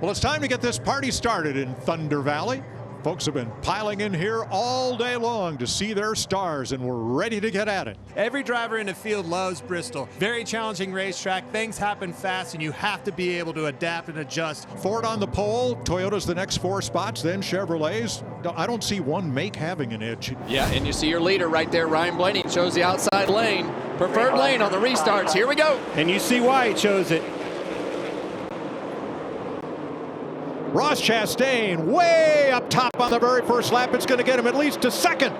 Well, it's time to get this party started in Thunder Valley. Folks have been piling in here all day long to see their stars, and we're ready to get at it. Every driver in the field loves Bristol. Very challenging racetrack. Things happen fast, and you have to be able to adapt and adjust. Ford on the pole, Toyota's the next 4 spots, then Chevrolet's. I don't see one make having an edge. Yeah, and you see your leader right there, Ryan Blaney, chose the outside lane. Preferred lane on the restarts. Here we go. And you see why he chose it. Ross Chastain way up top on the very first lap. It's going to get him at least to second.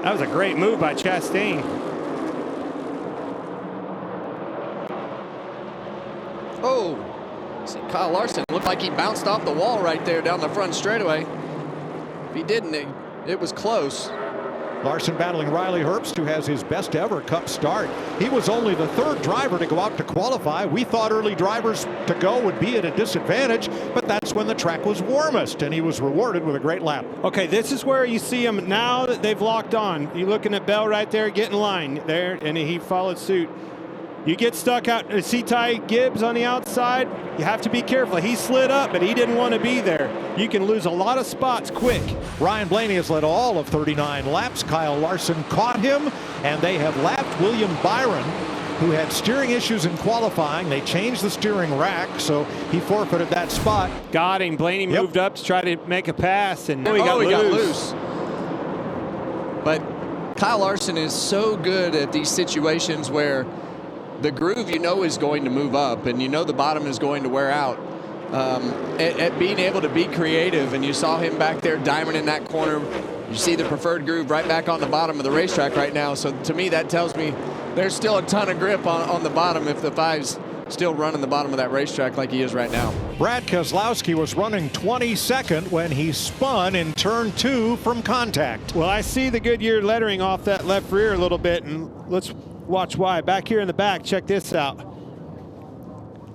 That was a great move by Chastain. Oh, see Kyle Larson looked like he bounced off the wall right there down the front straightaway. If he didn't, it was close. Larson battling Riley Herbst, who has his best ever Cup start. He was only the 3rd driver to go out to qualify. We thought early drivers to go would be at a disadvantage, but that's when the track was warmest, and he was rewarded with a great lap. Okay, this is where you see him now that they've locked on. You're looking at Bell right there, get in line there, and he followed suit. You get stuck out. See Ty Gibbs on the outside? You have to be careful. He slid up, but he didn't want to be there. You can lose a lot of spots quick. Ryan Blaney has led all of 39 laps. Kyle Larson caught him, and they have lapped William Byron, who had steering issues in qualifying. They changed the steering rack, so he forfeited that spot. Got him. Blaney moved up to try to make a pass, and he got loose. But Kyle Larson is so good at these situations where the groove is going to move up, and the bottom is going to wear out. At being able to be creative, and you saw him back there diamond in that corner. You see the preferred groove right back on the bottom of the racetrack right now. So to me, that tells me there's still a ton of grip on the bottom if the 5's still running the bottom of that racetrack like he is right now. Brad Keselowski was running 22nd when he spun in turn 2 from contact. Well, I see the Goodyear lettering off that left rear a little bit, and let's watch why. Back here in the back, check this out.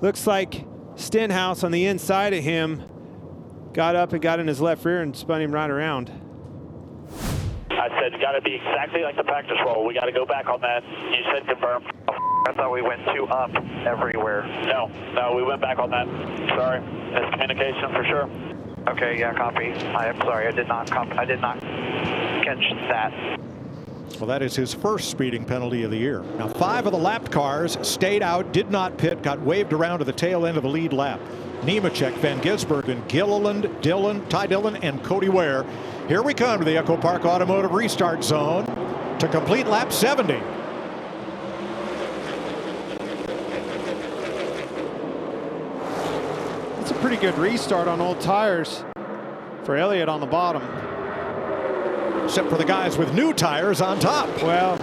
Looks like Stenhouse on the inside of him got up and got in his left rear and spun him right around. I said, got to be exactly like the practice roll. We got to go back on that. You said confirm. I thought we went 2 up everywhere. No, we went back on that. Sorry. Miscommunication for sure. Okay, yeah, copy. I am sorry. I did not catch that. Well, that is his first speeding penalty of the year. Now, 5 of the lapped cars stayed out, did not pit, got waved around to the tail end of the lead lap. Nemechek, Van Gisbergen, Gilliland, Ty Dillon, and Cody Ware. Here we come to the Echo Park Automotive Restart Zone to complete lap 70. It's a pretty good restart on old tires for Elliott on the bottom. Except for the guys with new tires on top. Well,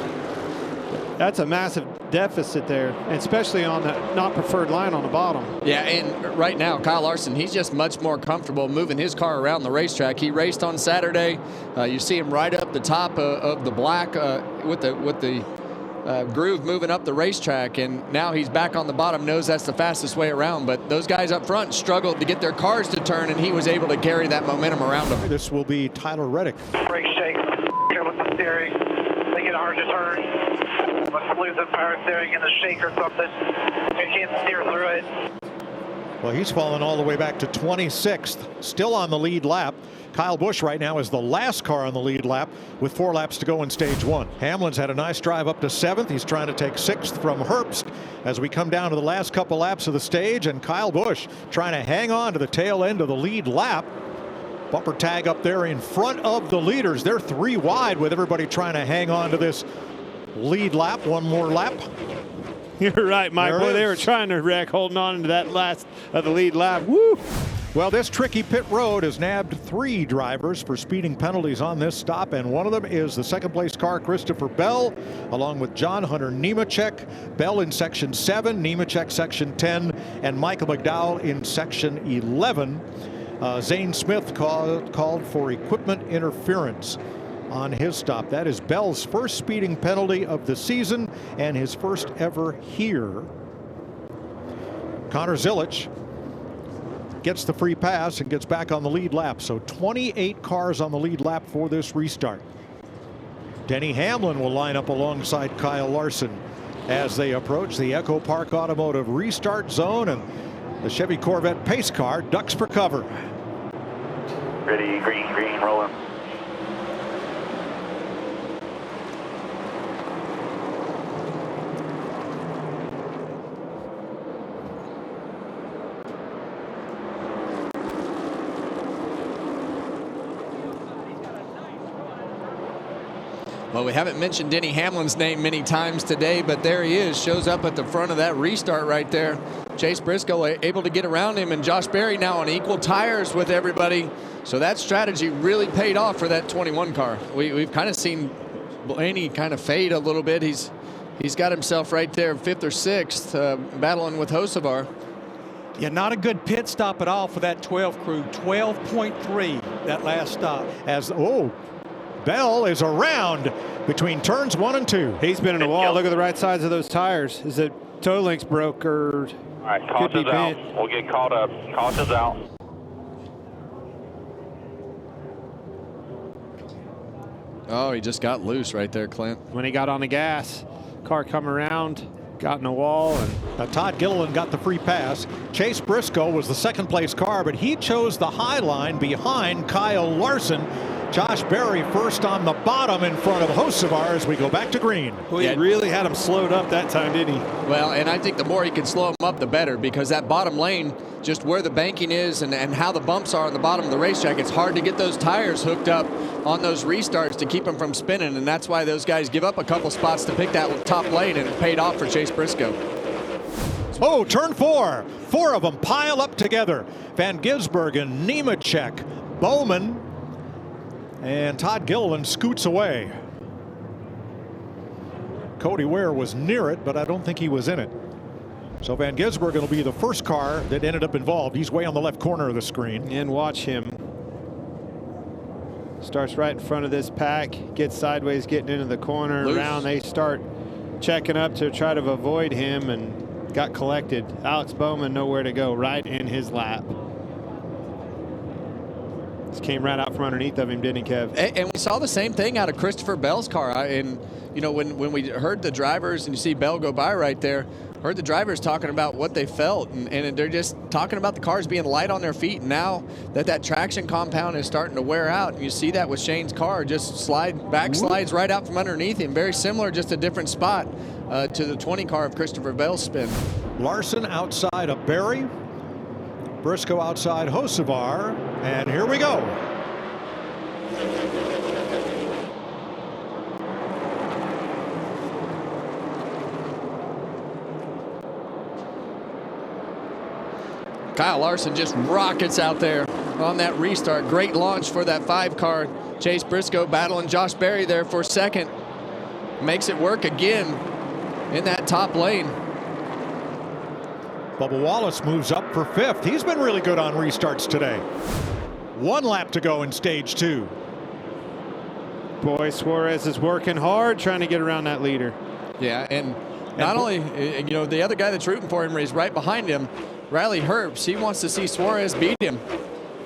that's a massive deficit there, especially on the not preferred line on the bottom. Yeah, and right now, Kyle Larson, he's just much more comfortable moving his car around the racetrack. He raced on Saturday. You see him right up the top of the black with the groove moving up the racetrack, and now he's back on the bottom, knows that's the fastest way around. But those guys up front struggled to get their cars to turn, and he was able to carry that momentum around them. This will be Tyler Reddick. Brake shake. Here with the steering. They get hard to turn. Must lose the power steering in the shake or something. You can't steer through it. Well, he's fallen all the way back to 26th, still on the lead lap. Kyle Busch right now is the last car on the lead lap with 4 laps to go in stage 1. Hamlin's had a nice drive up to 7th. He's trying to take 6th from Herbst as we come down to the last couple laps of the stage, and Kyle Busch trying to hang on to the tail end of the lead lap. Bumper tag up there in front of the leaders. They're 3 wide with everybody trying to hang on to this lead lap. One more lap. You're right, Mike. Boy, they were trying to wreck, holding on to that last of the lead lap. Woo! Well, this tricky pit road has nabbed 3 drivers for speeding penalties on this stop, and one of them is the 2nd place car, Christopher Bell, along with John Hunter Nemechek. Bell in section 7, Nemechek section 10, and Michael McDowell in section 11. Zane Smith called for equipment interference on his stop. That is Bell's first speeding penalty of the season and his first ever here. Connor Zilisch gets the free pass and gets back on the lead lap. So 28 cars on the lead lap for this restart. Denny Hamlin will line up alongside Kyle Larson as they approach the Echo Park Automotive Restart Zone. And The Chevy Corvette pace car ducks for cover. Ready, green, rolling. Well, we haven't mentioned Denny Hamlin's name many times today, but there he is. Shows up at the front of that restart right there. Chase Briscoe able to get around him, and Josh Berry now on equal tires with everybody. So that strategy really paid off for that 21 car. We've kind of seen Blaney kind of fade a little bit. He's got himself right there, 5th or 6th, battling with Hocevar. Yeah, not a good pit stop at all for that 12 crew. 12.3 that last stop. As Bell is around between turns 1 and 2. He's been in a wall. Look at the right sides of those tires. Is it toe links broke or? All right, caution's out. We'll get caught up. Caution's out. Oh, he just got loose right there, Clint. When he got on the gas, car come around, got in a wall, and Todd Gilliland got the free pass. Chase Briscoe was the 2nd place car, but he chose the high line behind Kyle Larson. Josh Berry first on the bottom in front of Hocevar as we go back to green. well, he really had him slowed up that time, didn't he? Well, and I think the more he can slow him up, the better, because that bottom lane, just where the banking is and how the bumps are on the bottom of the racetrack, it's hard to get those tires hooked up on those restarts to keep them from spinning, and that's why those guys give up a couple spots to pick that top lane, and it paid off for Chase Briscoe. Oh, turn 4. 4 of them pile up together. Van Gisbergen, Nemechek, Bowman, and Todd Gilliland scoots away. Cody Ware was near it, but I don't think he was in it. So Van Gisbergen will be the first car that ended up involved. He's way on the left corner of the screen. And watch him. Starts right in front of this pack, gets sideways, getting into the corner. Loose. Around, they start checking up to try to avoid him and got collected. Alex Bowman nowhere to go, right in his lap. Just came right out from underneath of him, didn't he, Kev? And we saw the same thing out of Christopher Bell's car. And, you know, when we heard the drivers and you see Bell go by right there, heard the drivers talking about what they felt. And they're just talking about the cars being light on their feet. And now that traction compound is starting to wear out, and you see that with Shane's car, just backslides right out from underneath him. Very similar, just a different spot to the 20 car of Christopher Bell's spin. Larson outside of Berry. Briscoe outside Hocevar, and here we go. Kyle Larson just rockets out there on that restart. Great launch for that 5 car. Chase Briscoe battling Josh Berry there for 2nd. Makes it work again in that top lane. Bubba Wallace moves up for 5th. He's been really good on restarts today. 1 lap to go in stage 2. Boy, Suarez is working hard trying to get around that leader. Yeah, and not only, you know, the other guy that's rooting for him is right behind him, Riley Herbst. He wants to see Suarez beat him.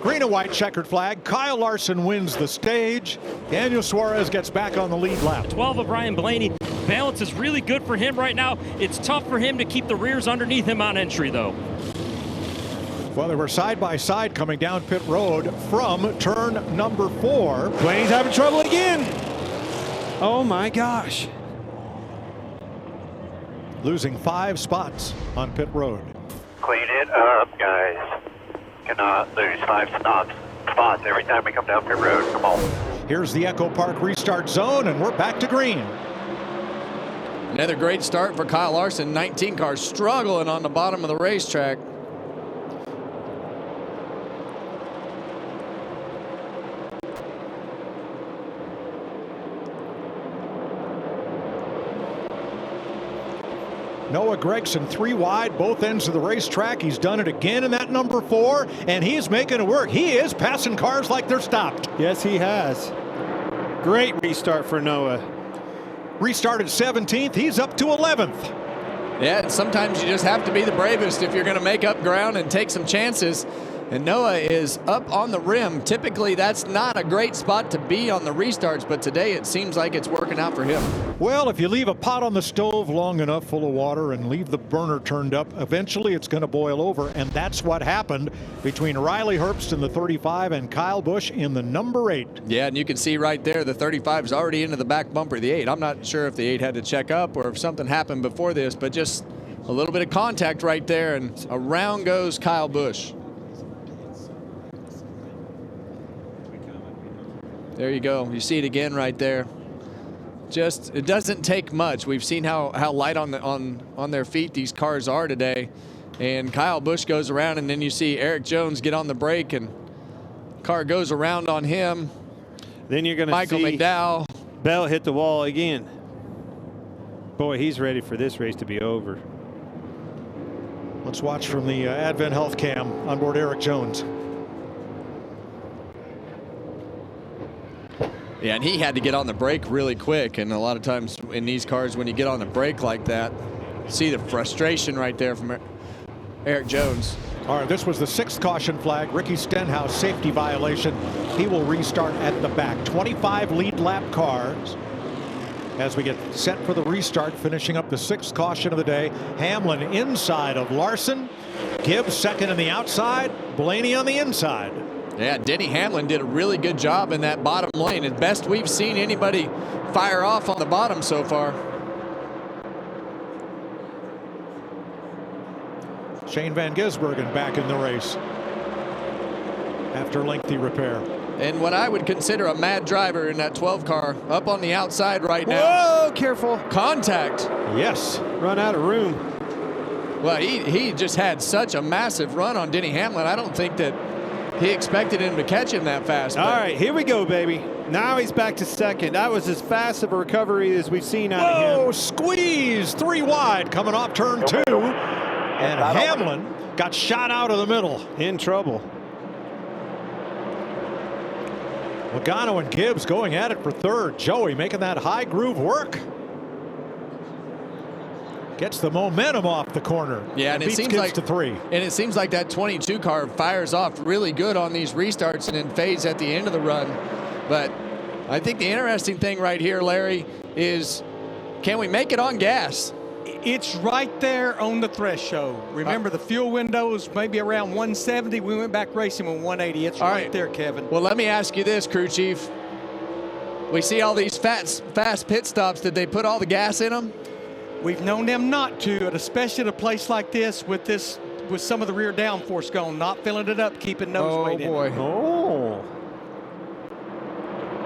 Green and white checkered flag. Kyle Larson wins the stage. Daniel Suarez gets back on the lead lap. 12 of Ryan Blaney. Balance is really good for him right now. It's tough for him to keep the rears underneath him on entry, though. Well, they were side by side coming down pit road from turn number 4. Blaney's having trouble again. Oh my gosh. Losing 5 spots on pit road. Clean it up, guys. Cannot lose 5 spots every time we come down pit road. Come on. Here's the Echo Park restart zone, and we're back to green. Another great start for Kyle Larson. 19 cars struggling on the bottom of the racetrack. Noah Gregson 3 wide, both ends of the racetrack. He's done it again in that number 4, and he's making it work. He is passing cars like they're stopped. Yes, he has. Great restart for Noah. Restarted 17th. He's up to 11th. Yeah, and sometimes you just have to be the bravest if you're going to make up ground and take some chances. And Noah is up on the rim. Typically, that's not a great spot to be on the restarts, but today it seems like it's working out for him. Well, if you leave a pot on the stove long enough full of water and leave the burner turned up, eventually it's going to boil over, and that's what happened between Riley Herbst in the 35 and Kyle Busch in the number 8. Yeah, and you can see right there the 35 is already into the back bumper of the 8. I'm not sure if the 8 had to check up or if something happened before this, but just a little bit of contact right there, and around goes Kyle Busch. There you go. You see it again right there. Just, it doesn't take much. We've seen how light on their feet these cars are today. And Kyle Busch goes around, and then you see Eric Jones get on the brake, and car goes around on him. Then you're going to see Michael McDowell. Bell hit the wall again. Boy, he's ready for this race to be over. Let's watch from the Advent Health Cam on board Eric Jones. Yeah, and he had to get on the brake really quick. And a lot of times in these cars, when you get on the brake like that, see the frustration right there from Eric Jones. All right, this was the 6th caution flag. Ricky Stenhouse, safety violation. He will restart at the back. 25 lead lap cars as we get set for the restart, finishing up the 6th caution of the day. Hamlin inside of Larson. Gibbs second in the outside. Blaney on the inside. Yeah, Denny Hamlin did a really good job in that bottom lane. At best we've seen anybody fire off on the bottom so far. Shane Van Gisbergen back in the race after lengthy repair. And what I would consider a mad driver in that 12 car up on the outside right now. Whoa, careful. Contact. Yes. Run out of room. Well, he just had such a massive run on Denny Hamlin. I don't think that he expected him to catch him that fast. All right, here we go, baby. Now he's back to second. That was as fast of a recovery as we've seen out of him. Oh, squeeze. 3 wide coming off turn 2. And Hamlin got shot out of the middle. In trouble. Logano and Gibbs going at it for 3rd. Joey making that high groove work. Gets the momentum off the corner. Yeah, and it seems Gibbs like to 3. And it seems like that 22 car fires off really good on these restarts and then fades at the end of the run. But I think the interesting thing right here, Larry, is can we make it on gas? It's right there on the threshold. Remember, the fuel window is maybe around 170. We went back racing with 180. It's right there, Kevin. Well, let me ask you this, crew chief. We see all these fast pit stops. Did they put all the gas in them? We've known them not to, especially at a place like this with some of the rear downforce gone, not filling it up, keeping nose weight in. Oh, boy. Oh.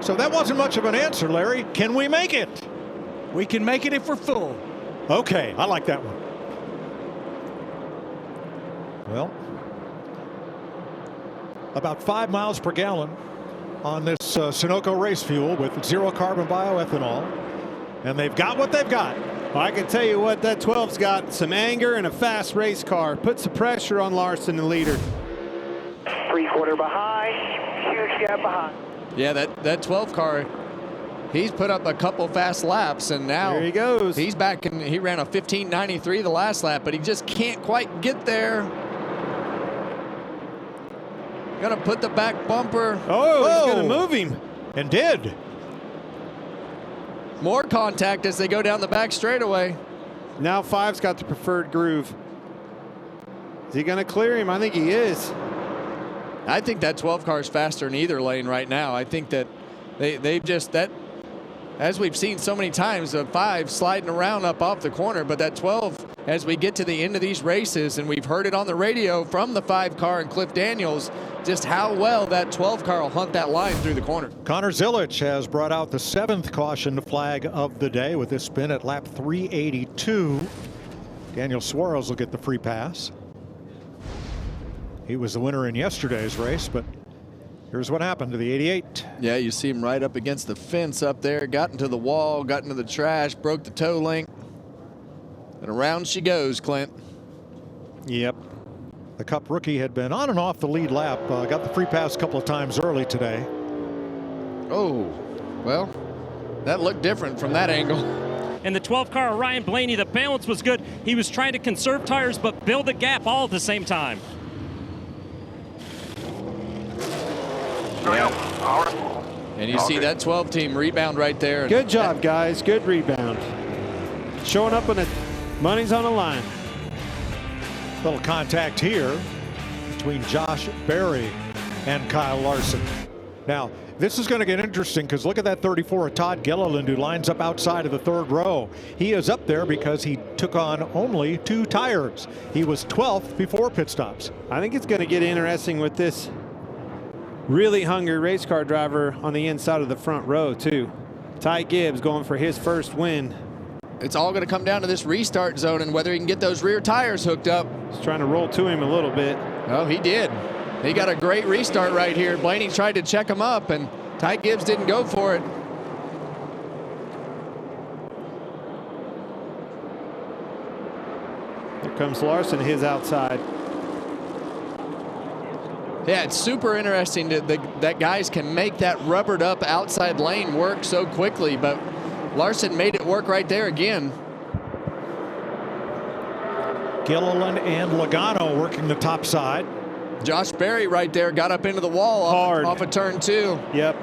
So that wasn't much of an answer, Larry. Can we make it? We can make it if we're full. Okay, I like that one. Well, about 5 miles per gallon on this Sunoco race fuel with 0 carbon bioethanol. And they've got what they've got. Well, I can tell you what, that 12's got some anger and a fast race car. Put some pressure on Larson, the leader. 3/4 behind, huge gap behind. Yeah, that 12 car, he's put up a couple fast laps, and now there he goes. He's back, and he ran a 15:93 the last lap, but he just can't quite get there. Gonna put the back bumper. Oh, he's gonna move him. And did. More contact as they go down the back straightaway. Now 5's got the preferred groove. Is he going to clear him? I think he is. I think that 12 car is faster in either lane right now. I think that they've just, as we've seen so many times, a 5 sliding around up off the corner, but that 12, as we get to the end of these races, and we've heard it on the radio from the 5 car and Cliff Daniels, just how well that 12 car will hunt that line through the corner. Connor Zilisch has brought out the 7th caution flag of the day with this spin at lap 382. Daniel Suarez will get the free pass. He was the winner in yesterday's race, but here's what happened to the 88. Yeah, you see him right up against the fence up there, got into the wall, got into the trash, broke the toe link, and around she goes, Clint. Yep. The Cup rookie had been on and off the lead lap, got the free pass a couple of times early today. Oh, well, that looked different from that angle. And the 12 car, Ryan Blaney, the balance was good. He was trying to conserve tires but build a gap all at the same time. And you see that 12 team rebound right there. Good job, guys. Good rebound. Showing up when the money's on the line. Little contact here between Josh Berry and Kyle Larson. Now, this is going to get interesting because look at that 34 of Todd Gilliland, who lines up outside of the third row. He is up there because he took on only 2 tires. He was 12th before pit stops. I think it's going to get interesting with this really hungry race car driver on the inside of the front row, too. Ty Gibbs going for his first win. It's all going to come down to this restart zone and whether he can get those rear tires hooked up. He's trying to roll to him a little bit. Oh, he did. He got a great restart right here. Blaney tried to check him up, and Ty Gibbs didn't go for it. Here comes Larson, his outside. Yeah, it's super interesting that guys can make that rubbered up outside lane work so quickly, but Larson made it work right there again. Gilliland and Logano working the top side. Josh Berry right there got up into the wall off of turn 2. Yep.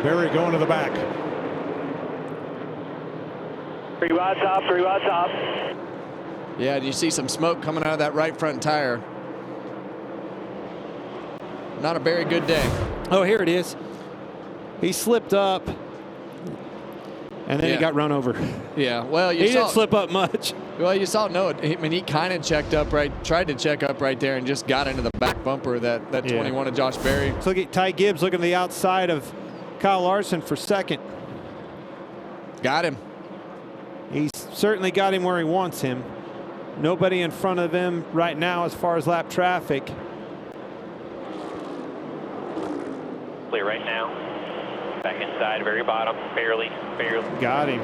Berry going to the back. 3 wide top, 3 wide top. Yeah, and you see some smoke coming out of that right front tire. Not a very good day. Oh, here it is. He slipped up, and then he got run over. Yeah, well, he didn't slip up much. Well, you saw, no, I mean, he kind of tried to check up right there and just got into the back bumper, that 21 of Josh Berry. So look at Ty Gibbs looking to the outside of Kyle Larson for second. Got him. He's certainly got him where he wants him. Nobody in front of him right now as far as lap traffic. Clear right now. Back inside, very bottom, barely. Got him.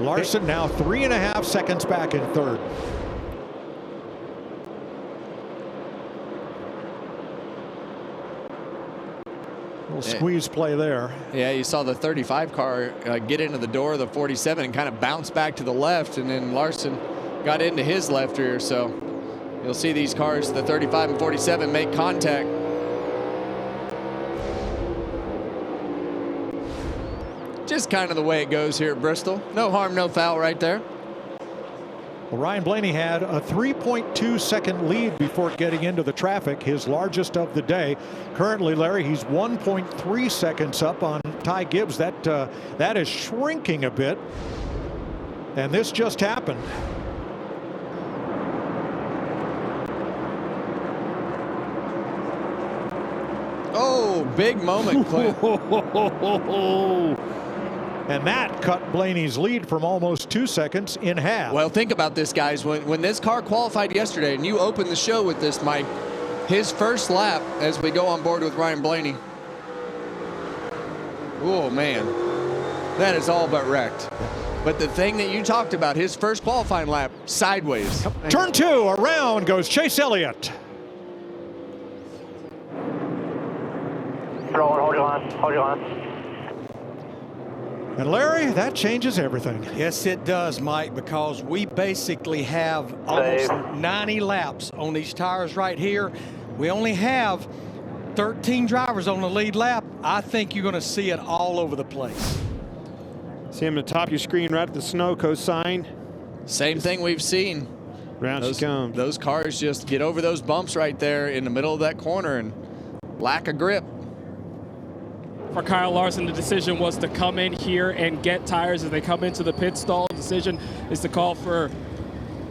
Larson now 3.5 seconds back in third. Little squeeze play there. Yeah, you saw the 35 car get into the door of the 47 and kind of bounce back to the left, and then Larson got into his left rear. So you'll see these cars, the 35 and 47, make contact. Just kind of the way it goes here at Bristol. No harm, no foul right there. Well, Ryan Blaney had a 3.2 second lead before getting into the traffic, his largest of the day. Currently, Larry, he's 1.3 seconds up on Ty Gibbs. That is shrinking a bit, and this just happened. Oh, big moment, Clint. And that cut Blaney's lead from almost 2 seconds in half. Well, think about this, guys. When this car qualified yesterday, and you opened the show with this, Mike, his first lap as we go on board with Ryan Blaney. Oh, man. That is all but wrecked. But the thing that you talked about, his first qualifying lap, sideways. Turn 2, around goes Chase Elliott. Hold your line. And Larry, that changes everything. Yes, it does, Mike, because we basically have almost 90 laps on these tires right here. We only have 13 drivers on the lead lap. I think you're going to see it all over the place. See him at the top of your screen right at the Sunoco sign. Same thing we've seen. Round she comes. Those cars just get over those bumps right there in the middle of that corner and lack of grip. For Kyle Larson, the decision was to come in here and get tires as they come into the pit stall. The decision is to call for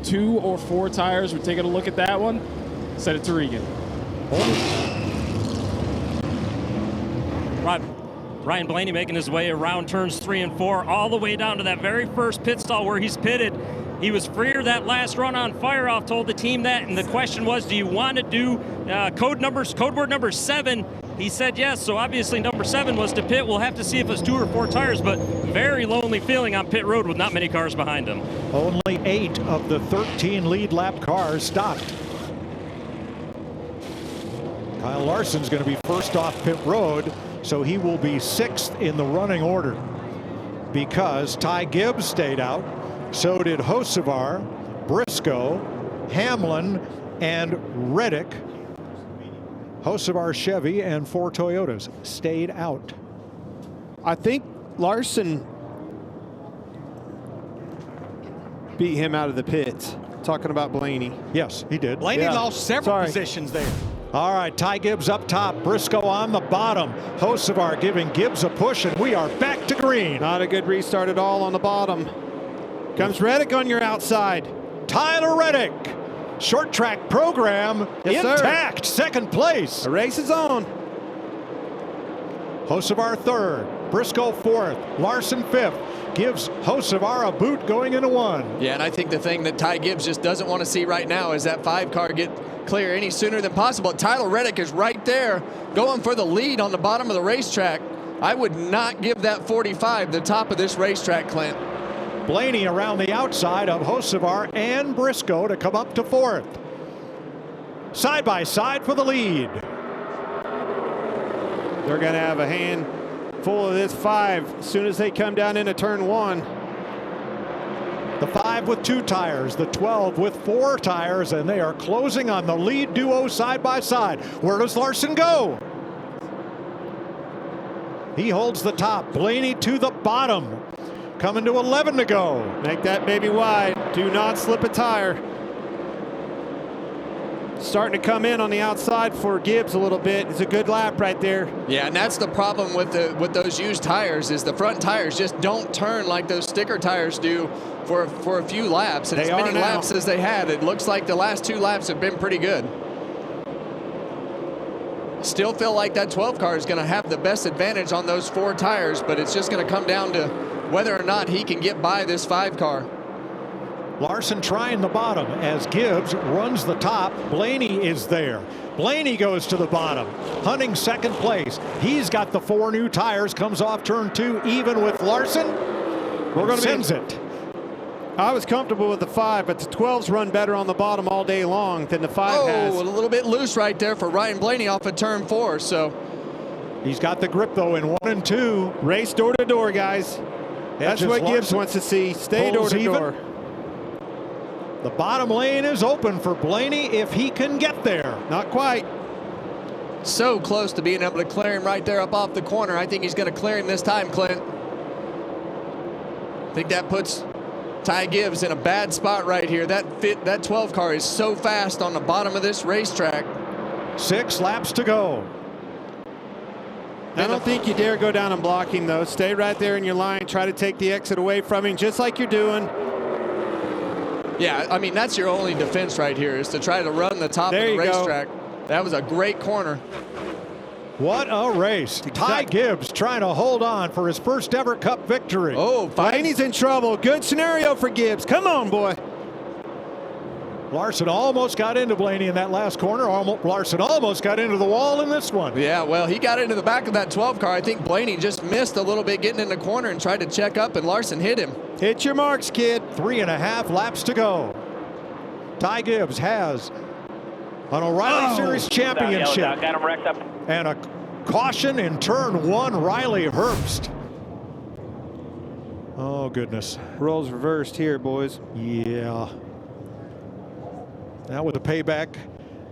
2 or 4 tires. We're taking a look at that one. Set it to Regan. Ryan Blaney making his way around turns 3 and 4, all the way down to that very first pit stall where he's pitted. He was freer that last run on fire off, told the team that, and the question was, do you want to do code word number 7? He said yes, so obviously number 7 was to pit. We'll have to see if it's 2 or 4 tires, but very lonely feeling on pit road with not many cars behind him. Only 8 of the 13 lead lap cars stopped. Kyle Larson's going to be first off pit road, so he will be 6th in the running order because Ty Gibbs stayed out. So did Hocevar, Briscoe, Hamlin, and Reddick. Hosts of our Chevy and 4 Toyotas stayed out. I think Larson beat him out of the pits. Talking about Blaney. Yes, he did. Blaney lost several positions there. All right, Ty Gibbs up top, Briscoe on the bottom. Hosts of our giving Gibbs a push, and we are back to green. Not a good restart at all on the bottom. Comes Reddick on your outside. Tyler Reddick, short track program intact, second place. The race is on. Hosts of our third, Briscoe fourth, Larson fifth. Gives Hocevar a boot going into 1. Yeah, and I think the thing that Ty Gibbs just doesn't want to see right now is that 5 car get clear any sooner than possible. Tyler Reddick is right there going for the lead on the bottom of the racetrack. I would not give that 45 the top of this racetrack, Clint. Blaney around the outside of Hocevar and Briscoe to come up to 4th. Side by side for the lead. They're going to have a hand full of this 5 as soon as they come down into turn 1. The 5 with 2 tires, the 12 with 4 tires, and they are closing on the lead duo side by side. Where does Larson go? He holds the top. Blaney to the bottom. Coming to 11 to go. Make that baby wide. Do not slip a tire. Starting to come in on the outside for Gibbs a little bit. It's a good lap right there. Yeah, and that's the problem with those used tires is the front tires just don't turn like those sticker tires do for a few laps. And as many laps as they had, it looks like the last 2 laps have been pretty good. Still feel like that 12 car is going to have the best advantage on those 4 tires, but it's just going to come down to whether or not he can get by this 5 car. Larson trying the bottom as Gibbs runs the top. Blaney is there. Blaney goes to the bottom, hunting second place. He's got the 4 new tires, comes off turn 2 even with Larson. We're going to sends it. I was comfortable with the 5, but the 12s run better on the bottom all day long than the 5 has. Oh, a little bit loose right there for Ryan Blaney off of turn 4. So he's got the grip though in 1 and 2. Race door to door, guys. That's what Gibbs wants to see. Stay door to door. The bottom lane is open for Blaney if he can get there. Not quite. So close to being able to clear him right there up off the corner. I think he's going to clear him this time, Clint. I think that puts Ty Gibbs in a bad spot right here. That 12 car is so fast on the bottom of this racetrack. 6 laps to go. I don't think you dare go down and block him, though. Stay right there in your line. Try to take the exit away from him, just like you're doing. Yeah, I mean, that's your only defense right here is to try to run the top of the racetrack. That was a great corner. What a race. Ty Gibbs trying to hold on for his first ever Cup victory. Oh, Blaney's in trouble. Good scenario for Gibbs. Come on, boy. Larson almost got into Blaney in that last corner. Larson almost got into the wall in this one. Yeah, well, he got into the back of that 12 car. I think Blaney just missed a little bit getting in the corner and tried to check up, and Larson hit him. Hit your marks, kid. 3.5 laps to go. Ty Gibbs has an O'Reilly Series championship. Got him wrecked up. And a caution in turn 1, Riley Herbst. Oh, goodness. Roles reversed here, boys. Yeah. That was a payback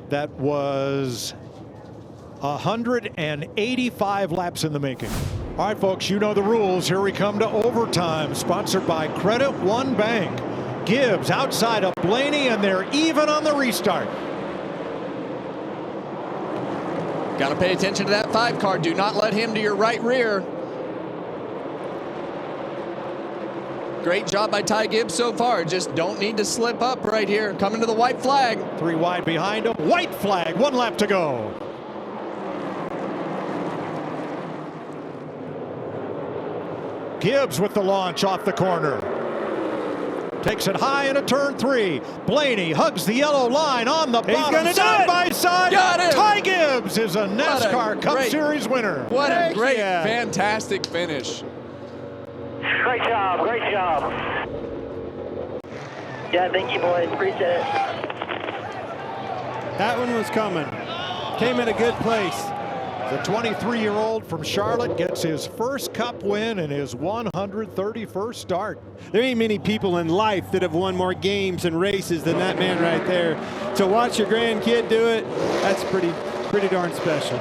that was 185 laps in the making. All right, folks, you know the rules. Here we come to overtime, sponsored by Credit One Bank. Gibbs outside of Blaney, and they're even on the restart. Got to pay attention to that 5 car. Do not let him to your right rear. Great job by Ty Gibbs so far. Just don't need to slip up right here. Coming to the white flag. 3 wide behind him. White flag. 1 lap to go. Gibbs with the launch off the corner. Takes it high into turn 3. Blaney hugs the yellow line on the bottom. Side by side. Got him. Ty Gibbs is a NASCAR Cup Series winner. What a great, fantastic finish. Great job, great job. Yeah, thank you, boys. Appreciate it. That one was coming. Came in a good place. The 23-year-old from Charlotte gets his first Cup win in his 131st start. There ain't many people in life that have won more games and races than that man right there. To watch your grandkid do it, that's pretty darn special.